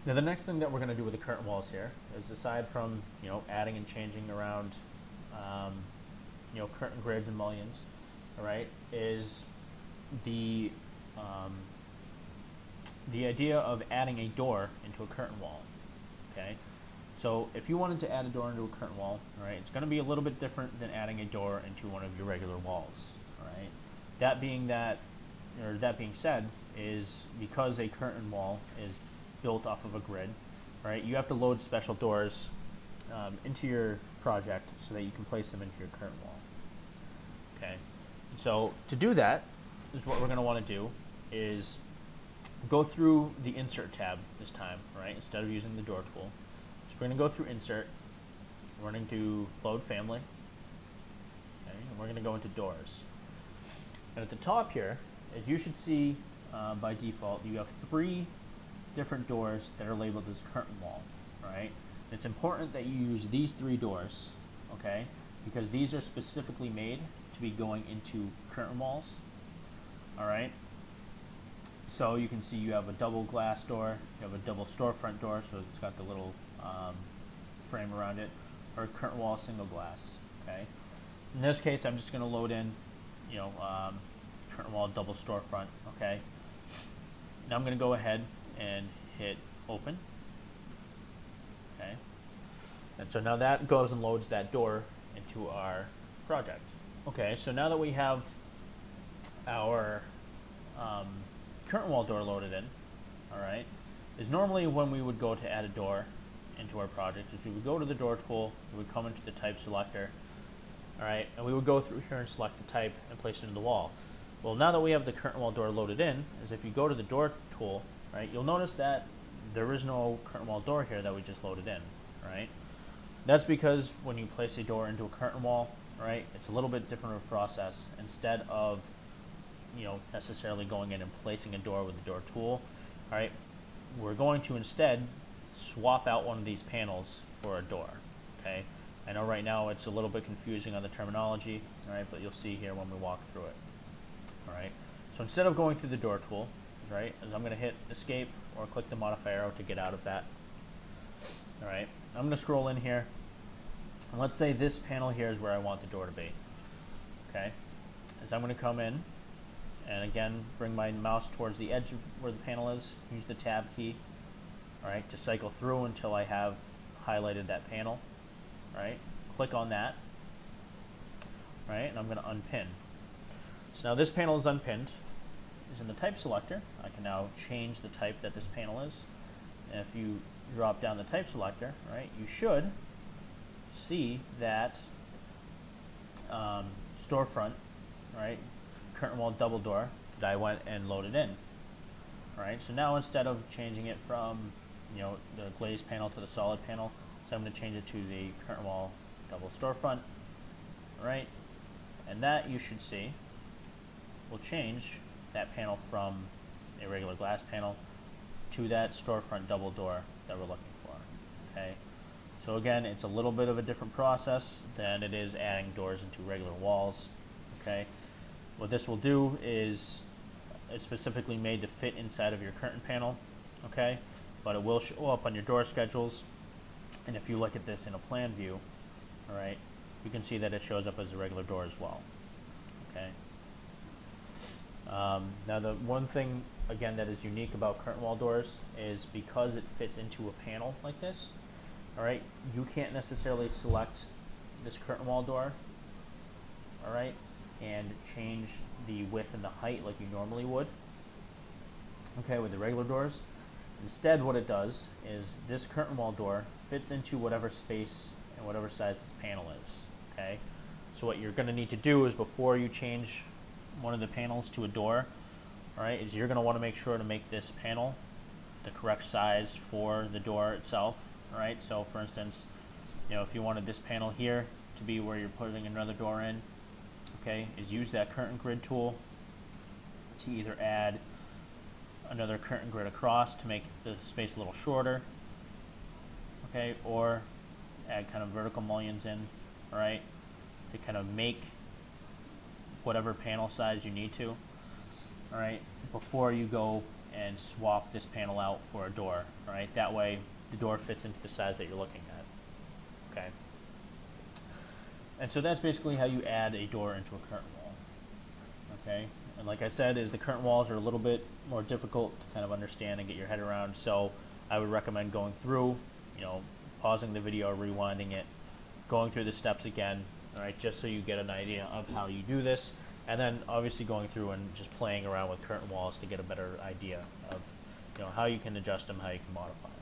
Now the next thing that we're going to do with the curtain walls here is, aside from adding and changing around um, curtain grids and mullions, all right, is the um, the idea of adding a door into a curtain wall. Okay, so if you wanted to add a door into a curtain wall, all right, it's going to be a little bit different than adding a door into one of your regular walls. All right, that being said, is because a curtain wall is built off of a grid, right? You have to load special doors into your project so that you can place them into your curtain wall. Okay, so to do that is what we're going to want to do is go through the insert tab this time, right? Instead of using the door tool, so we're going to go through insert. We're going to do load family. Okay, and we're going to go into doors. And at the top here, as you should see by default, you have 3 different doors that are labeled as curtain wall, right? It's important that you use these 3 doors, okay? Because these are specifically made to be going into curtain walls, all right? So you can see you have a double glass door, you have a double storefront door, so it's got the little frame around it, or a curtain wall single glass, okay? In this case, I'm just going to load in, curtain wall double storefront, okay? Now I'm going to go ahead and hit open, okay? And so now that goes and loads that door into our project. Okay, so now that we have our curtain wall door loaded in, all right, is normally when we would go to add a door into our project is we would go to the door tool, we would come into the type selector, all right, and we would go through here and select the type and place it into the wall. Well, now that we have the curtain wall door loaded in, is if you go to the door tool, right, you'll notice that there is no curtain wall door here that we just loaded in, right? That's because when you place a door into a curtain wall, right, it's a little bit different of a process. Instead of necessarily going in and placing a door with the door tool, all right, we're going to instead swap out one of these panels for a door, okay? I know right now it's a little bit confusing on the terminology, all right, but you'll see here when we walk through it, all right? So instead of going through the door tool, right, as I'm going to hit escape or click the modify arrow to get out of that, all right, I'm going to scroll in here, and let's say this panel here is where I want the door to be, okay? As I'm going to come in, and again, bring my mouse towards the edge of where the panel is, use the tab key, all right, to cycle through until I have highlighted that panel, right? Click on that, right, and I'm going to unpin. So now this panel is unpinned. Is in the type selector. I can now change the type that this panel is. And if you drop down the type selector, right, you should see that storefront, right, curtain wall double door that I went and loaded in. All right, so now instead of changing it from the glazed panel to the solid panel, so I'm going to change it to the curtain wall double storefront, right, and that you should see will change that panel from a regular glass panel to that storefront double door that we're looking for, okay? So again, it's a little bit of a different process than it is adding doors into regular walls, okay? What this will do is it's specifically made to fit inside of your curtain panel, okay? But it will show up on your door schedules, and if you look at this in a plan view, all right, you can see that it shows up as a regular door as well, okay? Now the one thing, again, that is unique about curtain wall doors is because it fits into a panel like this, all right, you can't necessarily select this curtain wall door, all right, and change the width and the height like you normally would, okay, with the regular doors. Instead, what it does is this curtain wall door fits into whatever space and whatever size this panel is, okay? So what you're going to need to do is, before you change one of the panels to a door, all right, is you're going to want to make sure to make this panel the correct size for the door itself, all right? So for instance, if you wanted this panel here to be where you're putting another door in, okay, is use that curtain grid tool to either add another curtain grid across to make the space a little shorter, okay, or add kind of vertical mullions in, all right, to kind of make whatever panel size you need to, all right, before you go and swap this panel out for a door. All right, that way the door fits into the size that you're looking at. Okay. And so that's basically how you add a door into a curtain wall. Okay, and like I said, is the curtain walls are a little bit more difficult to kind of understand and get your head around. So I would recommend going through, pausing the video, rewinding it, going through the steps again. All right, just so you get an idea of how you do this, and then obviously going through and just playing around with curtain walls to get a better idea of, how you can adjust them, how you can modify them.